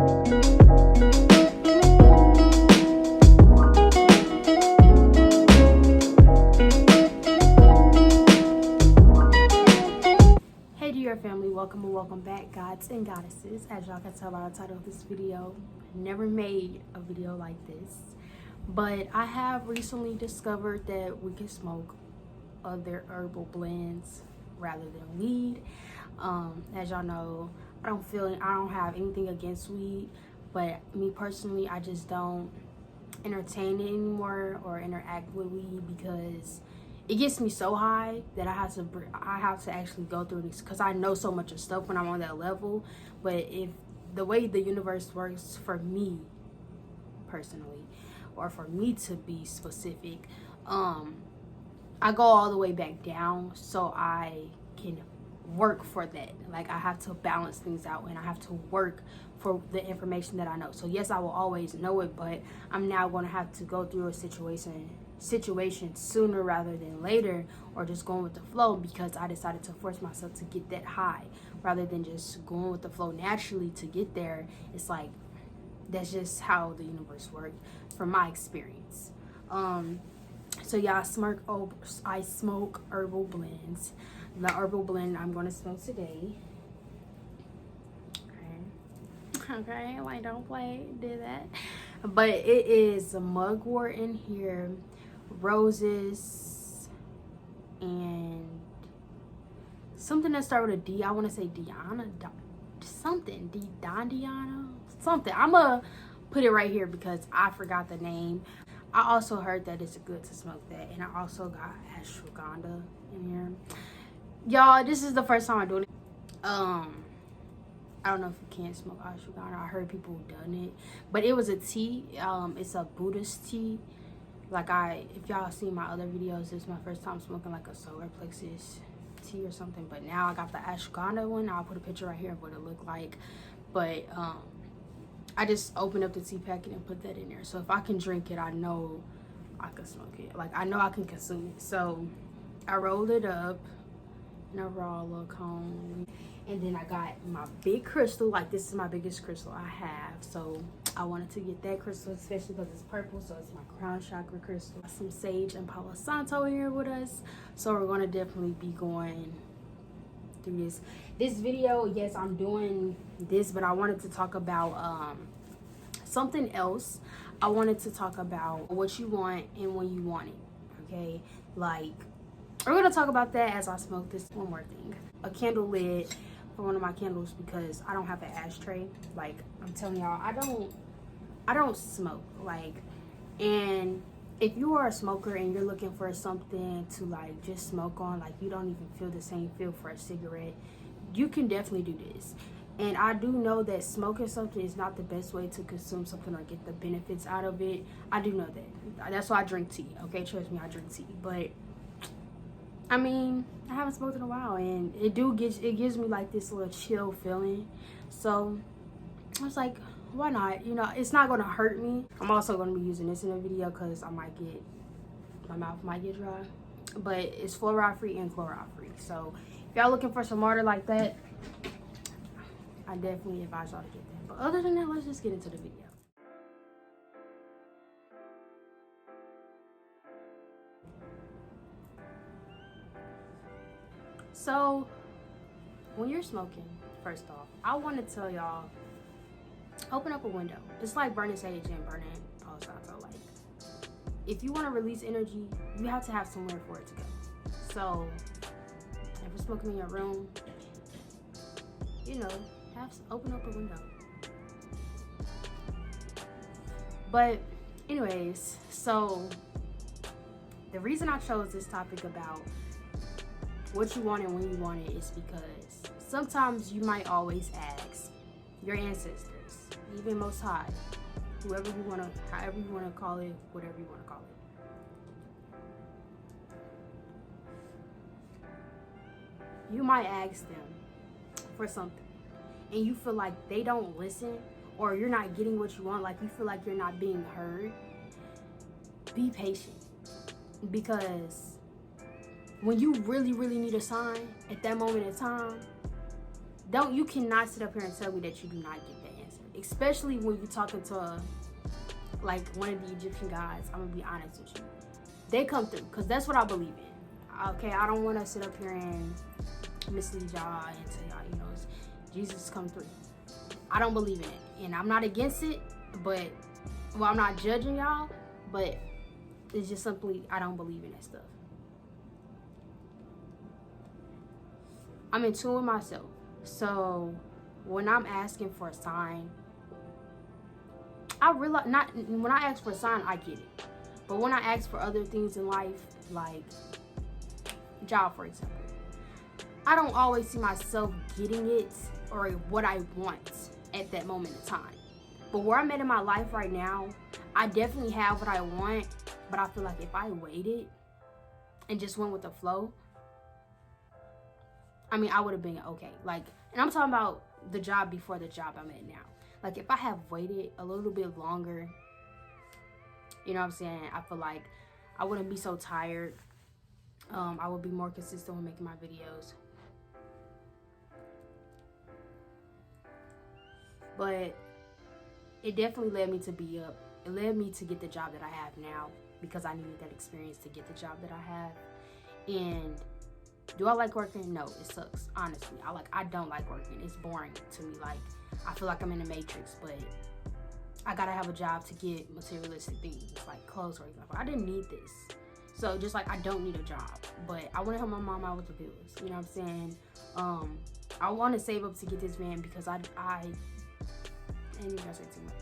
Hey Dior family, welcome and welcome back, gods and goddesses. As y'all can tell by the title of this video, I never made a video like this, but I have recently discovered that we can smoke other herbal blends rather than weed. As y'all know, I don't have anything against weed, but me personally, I just don't entertain it anymore or interact with weed because it gets me so high that I have to actually go through this, because I know so much of stuff when I'm on that level. But if the way the universe works for me personally, or for me to be specific, I go all the way back down so I can work for that. Like, I have to balance things out and I have to work for the information that I know. So yes, I will always know it, but I'm now going to have to go through a situation sooner rather than later, or just going with the flow, because I decided to force myself to get that high rather than just going with the flow naturally to get there. It's like, that's just how the universe works from my experience. So yeah, I smoke herbal blends. The herbal blend I'm going to smoke today, okay, like, don't play, did that, but it is mugwort in here, roses, and something that starts with a D. I want to say Diana, something, Damiana, something. I'm gonna put it right here because I forgot the name. I also heard that it's good to smoke that, and I also got ashwagandha in here. Y'all, this is the first time I'm doing it. I don't know if you can smoke ashwagandha. I heard people who done it, but it was a tea. It's a Buddhist tea. Like, if y'all seen my other videos, this is my first time smoking like a solar plexus tea or something. But now I got the ashwagandha one. I'll put a picture right here of what it looked like. But I just opened up the tea packet and put that in there. So if I can drink it, I know I can smoke it. Like, I know I can consume it. So I rolled it up in a raw little cone, and then I got my big crystal. Like, this is my biggest crystal I have, so I wanted to get that crystal, especially because it's purple, so it's my crown chakra crystal. Some sage and Palo Santo here with us, so we're going to definitely be going through this video. Yes, I'm doing this, but I wanted to talk about something else. I wanted to talk about what you want and when you want it. Okay, like, we're gonna talk about that as I smoke this. One more thing, a candle lid for one of my candles, because I don't have an ashtray. Like, I'm telling y'all, I don't smoke. Like, and if you are a smoker and you're looking for something to, like, just smoke on, like, you don't even feel the same feel for a cigarette, you can definitely do this. And I do know that smoking something is not the best way to consume something or get the benefits out of it. I do know that. That's why I drink tea. Okay, trust me, I drink tea. But I mean, I haven't smoked in a while, and it gives me like this little chill feeling. So I was like, why not? You know, it's not gonna hurt me. I'm also gonna be using this in a video because my mouth might get dry. But it's fluoride free and chloride free. So if y'all looking for some water like that, I definitely advise y'all to get that. But other than that, let's just get into the video. So when you're smoking, first off, I want to tell y'all, open up a window. It's like burning sage and burning Palo Santo. Like, if you want to release energy, you have to have somewhere for it to go. So if you're smoking in your room, you know, open up a window. But anyways, so the reason I chose this topic about what you want and when you want it is because sometimes you might always ask your ancestors, even Most High, however you want to call it, whatever you want to call it. You might ask them for something and you feel like they don't listen, or you're not getting what you want, like you feel like you're not being heard. Be patient, because when you really, really need a sign at that moment in time, you cannot sit up here and tell me that you do not get the answer. especially when you're talking to like one of the Egyptian gods. I'm gonna be honest with you, they come through, because that's what I believe in. Okay, I don't want to sit up here and mislead y'all and tell y'all, you know, Jesus come through. I don't believe in it, and I'm not against it, but well, I'm not judging y'all, but it's just simply I don't believe in that stuff. I'm in tune with myself, so when I'm asking for a sign, I realize, not when I ask for a sign, I get it, but when I ask for other things in life, like job, for example, I don't always see myself getting it or what I want at that moment in time. But where I'm at in my life right now, I definitely have what I want, but I feel like if I waited and just went with the flow, I mean, I would have been okay. Like, and I'm talking about the job before the job I'm at now. Like, if I have waited a little bit longer, you know what I'm saying, I feel like I wouldn't be so tired. I would be more consistent with making my videos. But it definitely led me to be up. It led me to get the job that I have now, because I needed that experience to get the job that I have. And do I like working? No, it sucks. Honestly, I don't like working. It's boring to me. Like, I feel like I'm in a matrix, but I gotta have a job to get materialistic things like clothes, for example. I didn't need this. So just like I don't need a job, but I want to help my mom out with the bills. You know what I'm saying? I want to save up to get this van, because I ain't even gonna say too much.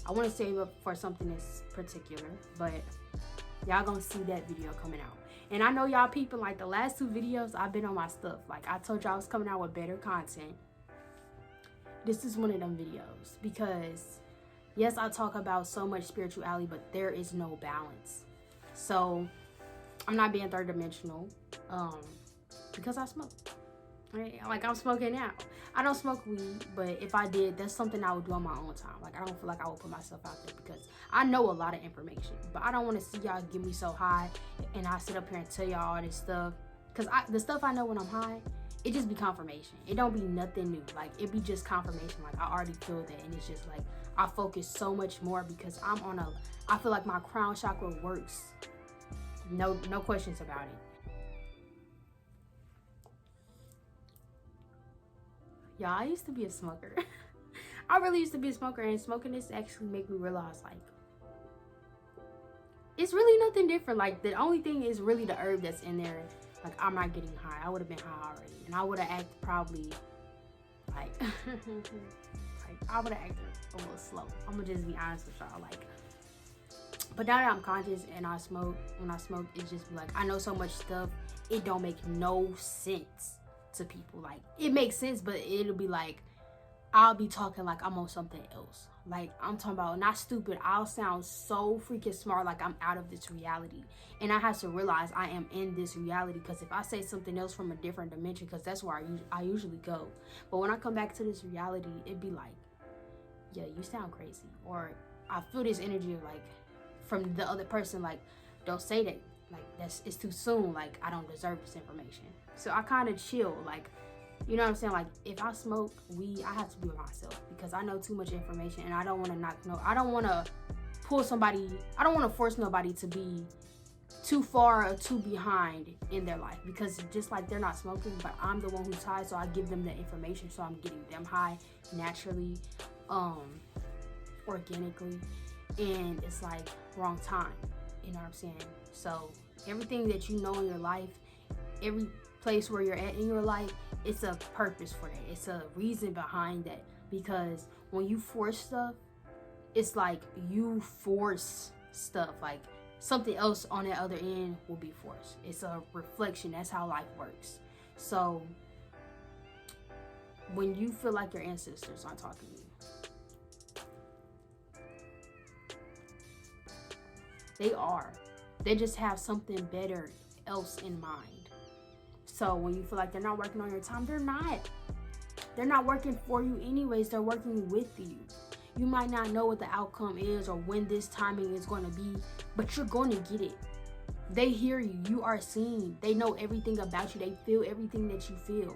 I want to save up for something that's particular, but y'all gonna see that video coming out. And I know y'all peeping, like the last 2 videos, I've been on my stuff. Like I told y'all I was coming out with better content. This is one of them videos, because yes, I talk about so much spirituality, but there is no balance. So I'm not being third dimensional, because I smoke. Right? Like I'm smoking now. I don't smoke weed, but if I did, that's something I would do on my own time. Like I don't feel like I would put myself out there, because I know a lot of information, but I don't want to see y'all get me so high and I sit up here and tell y'all all this stuff, because the stuff I know when I'm high, it just be confirmation. It don't be nothing new. Like it be just confirmation. Like I already feel that, and it's just like I focus so much more, because I feel like my crown chakra works. No questions about it. Y'all, I used to be a smoker. I really used to be a smoker, and smoking this actually made me realize, like, it's really nothing different. Like, the only thing is really the herb that's in there. Like, I'm not getting high. I would have been high already, and I would have acted probably, like, I would have acted a little slow. I'm gonna just be honest with y'all, like, but now that I'm conscious and I smoke, when I smoke, it's just like, I know so much stuff, it don't make no sense to people. Like it makes sense, but it'll be like I'll be talking like I'm on something else. Like I'm talking about not stupid, I'll sound so freaking smart, like I'm out of this reality, and I have to realize I am in this reality, because if I say something else from a different dimension, because that's where I usually go, but when I come back to this reality, it'd be like, yeah, you sound crazy, or I feel this energy of like from the other person, like don't say that, like it's too soon, like I don't deserve this information. So I kind of chill, like, you know what I'm saying? Like if I smoke weed, I have to be with myself, because I know too much information, and I don't want to I don't want to pull somebody, I don't want to force nobody to be too far or too behind in their life, because just like they're not smoking, but I'm the one who's high, so I give them the information, so I'm getting them high naturally, organically, and it's like wrong time, you know what I'm saying? So everything that you know in your life, every place where you're at in your life, it's a purpose for that. It's a reason behind that, because when you force stuff, it's like you force stuff, like something else on the other end will be forced. It's a reflection. That's how life works. So when you feel like your ancestors aren't talking to you, they are. They just have something better else in mind. So when you feel like they're not working on your time, they're not. They're not working for you anyways. They're working with you. You might not know what the outcome is or when this timing is going to be, but you're going to get it. They hear you. You are seen. They know everything about you. They feel everything that you feel.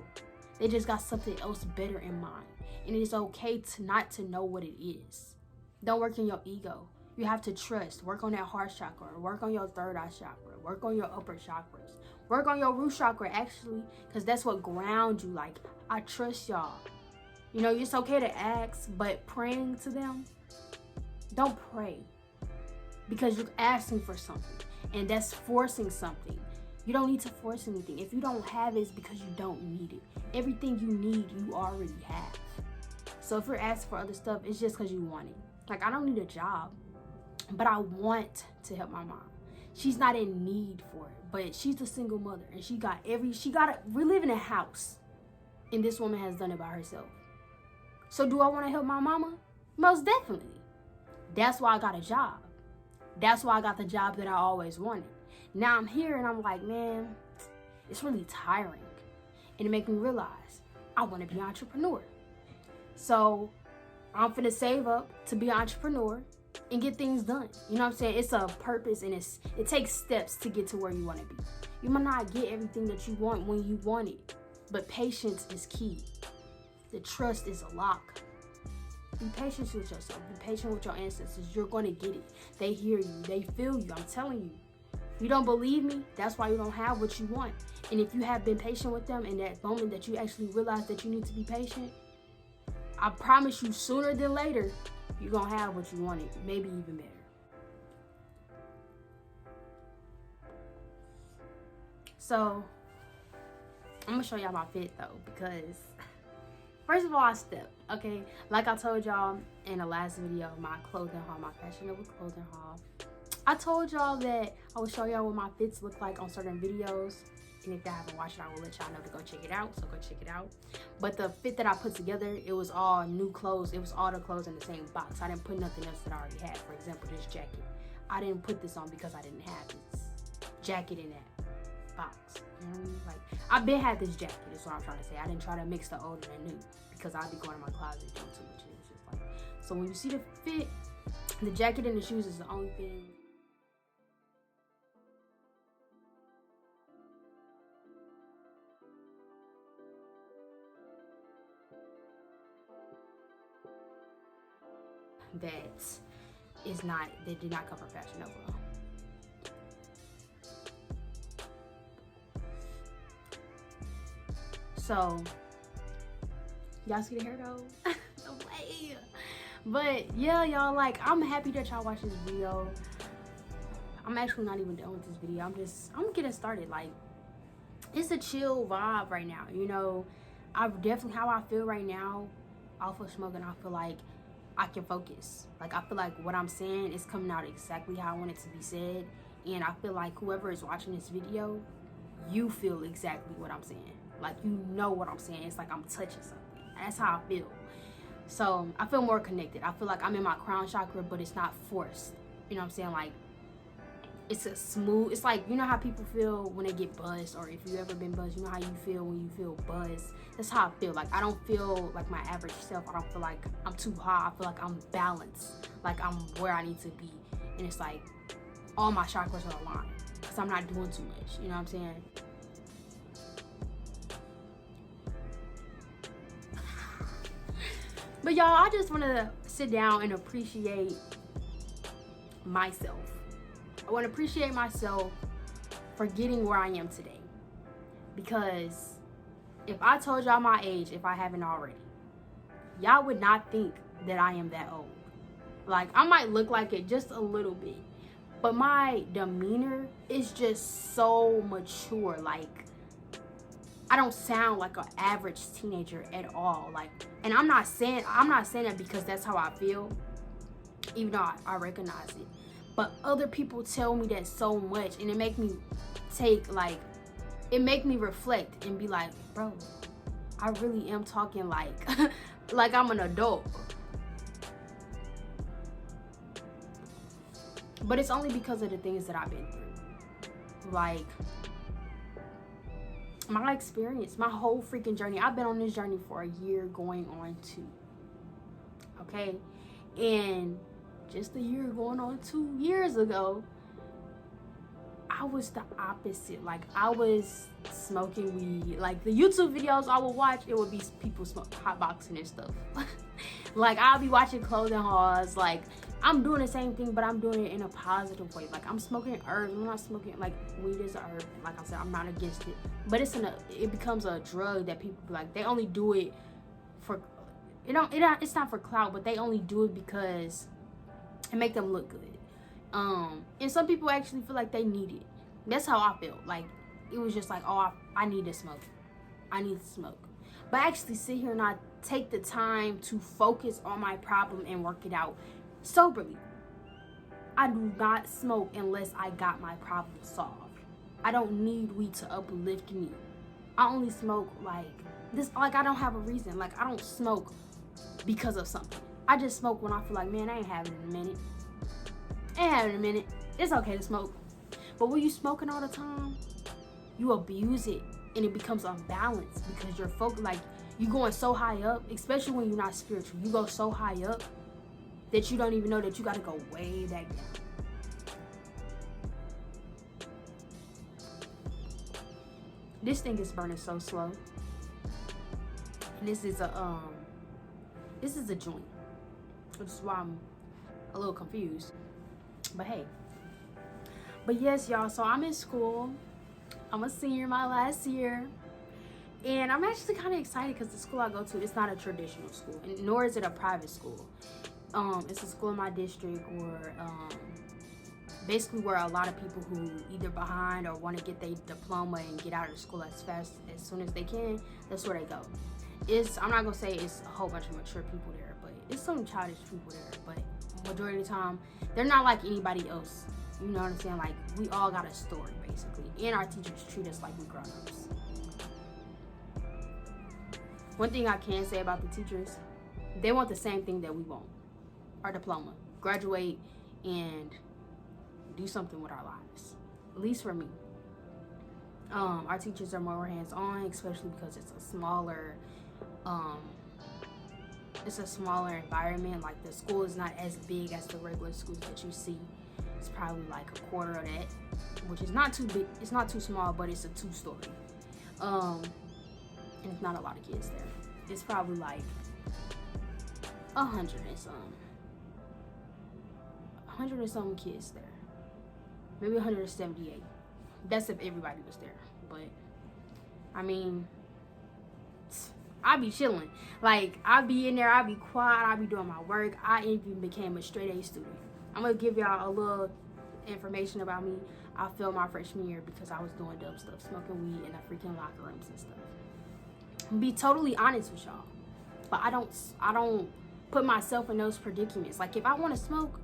They just got something else better in mind. And it is okay to not to know what it is. Don't work in your ego. You have to trust. Work on that heart chakra. Work on your third eye chakra. Work on your upper chakras. Work on your root chakra, actually, because that's what grounds you. Like, I trust y'all. You know, it's okay to ask, but praying to them, don't pray. Because you're asking for something. And that's forcing something. You don't need to force anything. If you don't have it, it's because you don't need it. Everything you need, you already have. So if you're asking for other stuff, it's just because you want it. Like, I don't need a job, but I want to help my mom. She's not in need for it, but she's a single mother, and we live in a house, and this woman has done it by herself. So do I want to help my mama? Most definitely. That's why I got a job. That's why I got the job that I always wanted. Now I'm here and I'm like, man, it's really tiring. And it made me realize I want to be an entrepreneur. So I'm finna save up to be an entrepreneur and get things done. You know what I'm saying? It's a purpose, and it takes steps to get to where you want to be. You might not get everything that you want when you want it, but patience is key. The trust is a lock. Be patient with yourself. Be patient with your ancestors. You're going to get it. They hear you. They feel you. I'm telling you. If you don't believe me, that's why you don't have what you want. And if you have been patient with them in that moment that you actually realize that you need to be patient, I promise you, sooner than later, you're going to have what you wanted. Maybe even better. So, I'm going to show y'all my fit, though, because first of all, I stepped, okay? Like I told y'all in the last video, my clothing haul, my fashionable clothing haul. I told y'all that I would show y'all what my fits look like on certain videos. And if y'all haven't watched it, I will let y'all know to go check it out. So go check it out. But the fit that I put together, it was all new clothes. It was all the clothes in the same box. I didn't put nothing else that I already had. For example, this jacket. I didn't put this on because I didn't have this jacket in that box. You know what I mean? Like, I've been had this jacket, is what I'm trying to say. I didn't try to mix the old and the new because I'd be going in my closet doing too much. It was just like, so when you see the fit, the jacket and the shoes is the only thing. That did not come from Fashion Nova. So y'all see the hair though? No way. But yeah, y'all, like, I'm happy that y'all watched this video. I'm actually not even done with this video. I'm getting started. Like, it's a chill vibe right now, you know. How I feel right now off of smoking, I feel like I can focus. Like, I feel like what I'm saying is coming out exactly how I want it to be said. And I feel like whoever is watching this video, you feel exactly what I'm saying. Like, you know what I'm saying. It's like I'm touching something. That's how I feel. So I feel more connected. I feel like I'm in my crown chakra, but it's not forced. You know what I'm saying? Like, it's a smooth, it's like, you know how people feel when they get buzzed, or if you ever been buzzed, you know how you feel when you feel buzzed. That's how I feel. Like, I don't feel like my average self. I don't feel like I'm too high. I feel like I'm balanced, like I'm where I need to be. And it's like all my chakras are aligned because I'm not doing too much. You know what I'm saying? But y'all, I just want to sit down and appreciate myself. I want to appreciate myself for getting where I am today. Because if I told y'all my age, if I haven't already, y'all would not think that I am that old. Like, I might look like it just a little bit, but my demeanor is just so mature. Like, I don't sound like an average teenager at all. Like, and I'm not saying that because that's how I feel, even though I recognize it. But other people tell me that so much, and it make me reflect and be like, bro, I really am talking like like I'm an adult. But it's only because of the things that I've been through. Like, my experience, my whole freaking journey. I've been on this journey for a year going on 2. Okay? And just a year going on 2 years ago, I I was the opposite. Like, I was smoking weed. Like, the YouTube videos I would watch, it would be people hotboxing and stuff. Like, I'll be watching clothing hauls. Like, I'm doing the same thing, but I'm doing it in a positive way. Like, I'm smoking herbs. I'm not smoking, like, weed is a herb. Like I said, I'm not against it. But it becomes a drug that people, like, they only do it for, it's not for clout, but they only do it because it make them look good. And some people actually feel like they need it. That's how I felt. Like, it was just like, oh, I need to smoke. I need to smoke. But I actually sit here and I take the time to focus on my problem and work it out soberly. I do not smoke unless I got my problem solved. I don't need weed to uplift me. I only smoke like this. Like, I don't have a reason. Like, I don't smoke because of something. I just smoke when I feel like, man, I ain't having it in a minute. It's okay to smoke. But when you smoking all the time, you abuse it and it becomes unbalanced because you're focused, like, you going so high up, especially when you're not spiritual. You go so high up that you don't even know that you got to go way back down. This thing is burning so slow. And this is a joint, which is why I'm a little confused. But hey. But yes, y'all, so I'm in school. I'm a senior, my last year. And I'm actually kind of excited because the school I go to, it's not a traditional school, and nor is it a private school. It's a school in my district where, basically where a lot of people who either behind or want to get their diploma and get out of school as soon as they can, that's where they go. I'm not going to say it's a whole bunch of mature people there, but it's some childish people there. But majority of the time, they're not like anybody else. You know what I'm saying? Like, we all got a story, basically. And our teachers treat us like we grown-ups. One thing I can say about the teachers, they want the same thing that we want. Our diploma. Graduate and do something with our lives. At least for me. Our teachers are more hands-on, especially because it's a smaller environment. Like, the school is not as big as the regular schools that you see. It's probably like a quarter of that, which is not too big. It's not too small, but it's a 2-story. And it's not a lot of kids there. It's probably like 100 and some kids there. Maybe 178. That's if everybody was there. But I mean, I be chilling. Like, I be in there, I be quiet, I be doing my work. I even became a straight A student. I'm gonna give y'all a little information about me. I failed my freshman year because I was doing dumb stuff, smoking weed in the freaking locker rooms and stuff. I'm be totally honest with y'all, but I don't put myself in those predicaments. Like, if I want to smoke,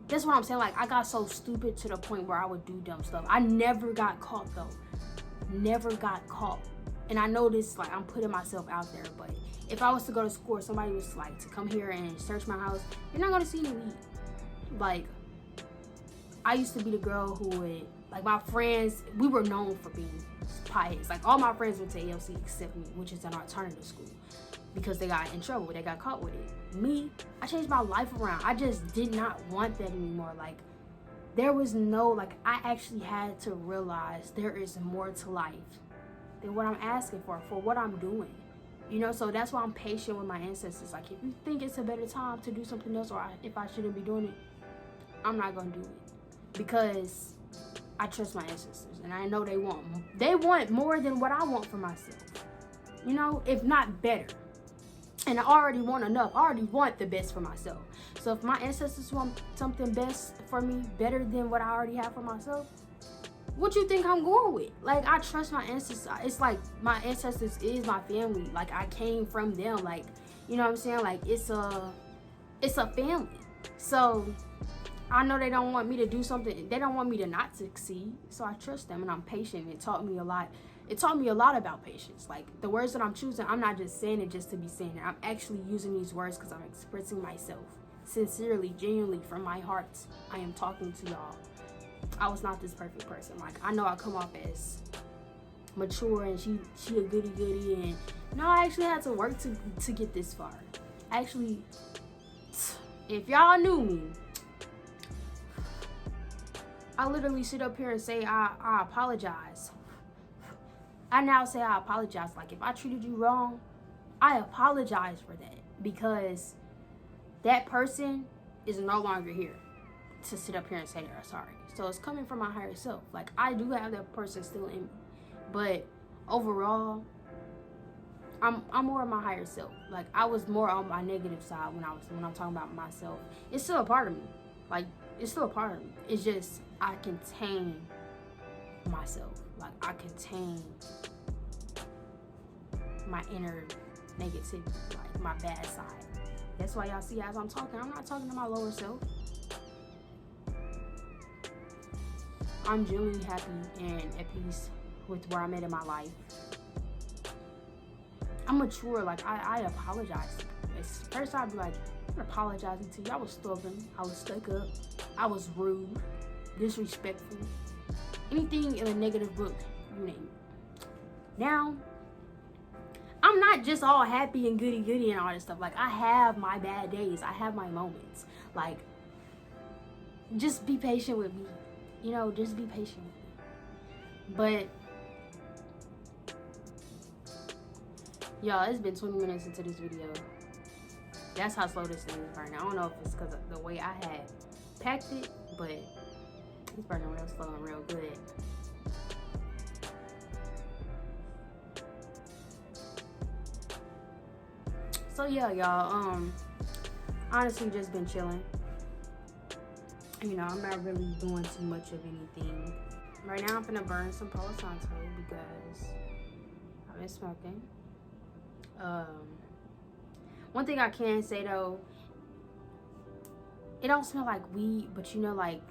that's what I'm saying. Like, I got so stupid to the point where I would do dumb stuff. I never got caught though. Never got caught. And I know this, like, I'm putting myself out there, but if I was to go to school or somebody was like to come here and search my house, you're not gonna see any weed. Like, I used to be the girl who would, like, my friends, we were known for being pieheads. Like, all my friends went to ALC except me, which is an alternative school, because they got in trouble. They got caught with it. Me, I changed my life around. I just did not want that anymore. Like, there was no, like, I actually had to realize there is more to life than what I'm asking for what I'm doing. You know, so that's why I'm patient with my ancestors. Like, if you think it's a better time to do something else, or if I shouldn't be doing it, I'm not gonna do it, because I trust my ancestors, and I know they want more than what I want for myself. You know, if not better. And I already want enough. I already want the best for myself. So if my ancestors want something best for me, better than what I already have for myself, what you think I'm going with? Like, I trust my ancestors. It's like my ancestors is my family. Like, I came from them. Like, you know what I'm saying? Like, it's a family. So I know they don't want me to do something. They don't want me to not succeed. So I trust them, and I'm patient. It taught me a lot. It taught me a lot about patience. Like, the words that I'm choosing, I'm not just saying it just to be saying it. I'm actually using these words because I'm expressing myself sincerely, genuinely, from my heart. I am talking to y'all. I was not this perfect person. Like, I know I come off as mature and she a goody, and no, I actually had to work to get this far. Actually, if y'all knew me, I literally sit up here and say I apologize. I now say I apologize. Like, if I treated you wrong, I apologize for that, because that person is no longer here to sit up here and say they're sorry. So it's coming from my higher self. Like, I do have that person still in me, but overall, I'm more of my higher self. Like, I was more on my negative side when I'm talking about myself. It's still a part of me. Like, it's still a part of me. It's just I contain myself. Like, I contain my inner negativity, like my bad side. That's why y'all see as I'm talking, I'm not talking to my lower self. I'm genuinely happy and at peace with where I'm at in my life. I'm mature. Like, I apologize. At first I'd be like, I'm apologizing to you. I was stubborn. I was stuck up. I was rude, disrespectful. Anything in a negative book, you name it. Now, I'm not just all happy and goody and all this stuff. Like, I have my bad days. I have my moments. Like, just be patient with me. You know, just be patient with me. But, y'all, it's been 20 minutes into this video. That's how slow this thing is burning. I don't know if it's because of the way I had packed it, but it's burning real slow and real good. So yeah, y'all, honestly just been chilling. You know, I'm not really doing too much of anything. Right now I'm gonna burn some Palo Santo because I've been smoking. One thing I can say though, it don't smell like weed, but you know, like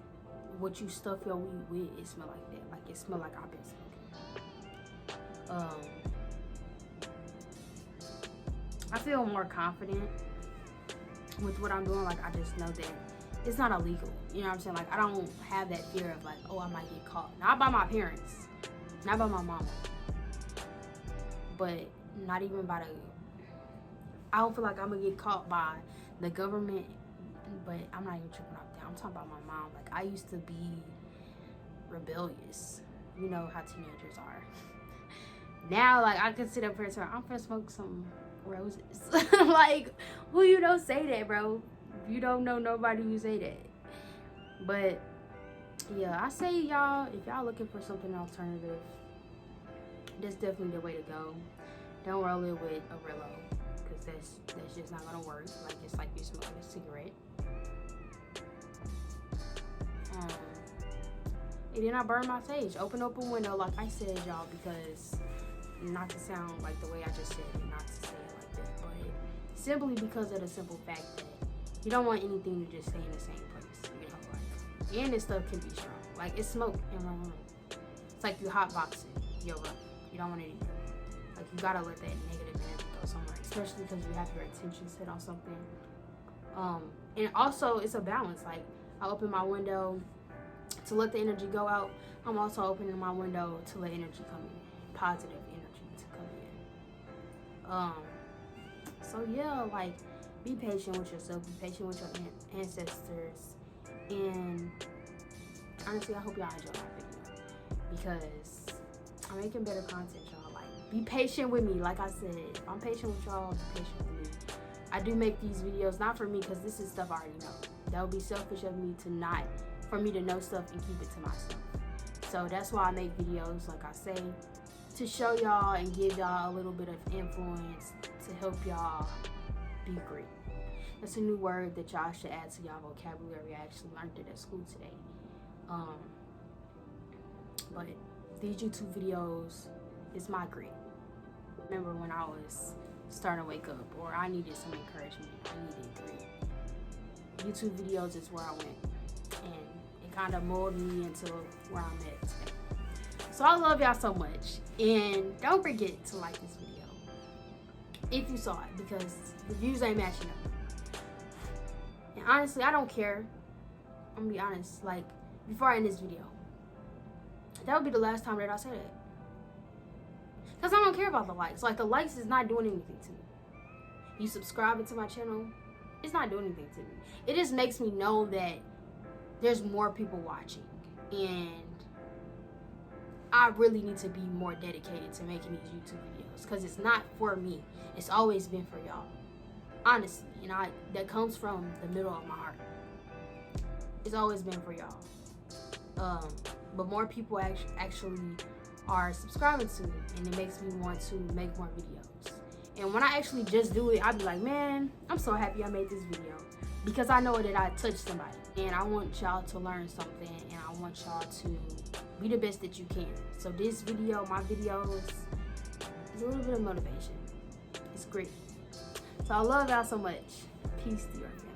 what you stuff your weed with, it smell like that. Like, it smell like I've been smoking. I feel more confident with what I'm doing. Like, I just know that it's not illegal. You know what I'm saying? Like, I don't have that fear of like, oh, I might get caught. Not by my parents, not by my mama, but not even by the, I don't feel like I'm gonna get caught by the government, but I'm not even tripping off that. I'm talking about my mom. Like, I used to be rebellious. You know how teenagers are. Now, like, I could sit up here and say, I'm gonna smoke some roses. Like, who you don't say that, bro? You don't know nobody who say that. But yeah, I say, y'all, if y'all looking for something alternative, that's definitely the way to go. Don't roll it with a Rillo, because that's just not gonna work. Like, it's like you're smoking a cigarette. And then I burn my sage. Open up a window, like I said, y'all, because not to sound like the way I just said it, not to say it like that, but simply because of the simple fact that you don't want anything to just stay in the same place, you know, like, and this stuff can be strong. Like, it's smoke in my room. It's like you hotboxing your room. You don't want anything. Like, you gotta let that negative energy go somewhere, especially because you have your attention set on something. And also, it's a balance. Like, I open my window to let the energy go out. I'm also opening my window to let energy come in, positive energy to come in. So yeah, like, be patient with yourself, be patient with your ancestors, and honestly, I hope y'all enjoy my video because I'm making better content, y'all. Like, be patient with me. Like I said, if I'm patient with y'all, be patient with me. I do make these videos not for me, because this is stuff I already know. That would be selfish of me for me to know stuff and keep it to myself. So that's why I make videos, like I say, to show y'all and give y'all a little bit of influence to help y'all be great. That's a new word that y'all should add to y'all vocabulary. I actually learned it at school today. But these YouTube videos is my grit. Remember when I was starting to wake up, or I needed some encouragement, I needed grit. YouTube videos is where I went, and it kind of molded me into where I'm at today. So I love y'all so much, and don't forget to like this video if you saw it, because the views ain't matching up. And honestly, I don't care. I'm gonna be honest, like, before I end this video, that would be the last time that I say that, because I don't care about the likes. Like, the likes is not doing anything to me. You subscribing to my channel, it's not doing anything to me. It just makes me know that there's more people watching. and I really need to be more dedicated to making these YouTube videos, because it's not for me. It's always been for y'all, honestly. And that comes from the middle of my heart. It's always been for y'all. But more people actually are subscribing to me, and it makes me want to make more videos. And when I actually just do it, I'll be like, man, I'm so happy I made this video, because I know that I touched somebody, and I want y'all to learn something, and I want y'all to be the best that you can. So this video, my videos, is a little bit of motivation. It's great. So I love y'all so much. Peace to your family.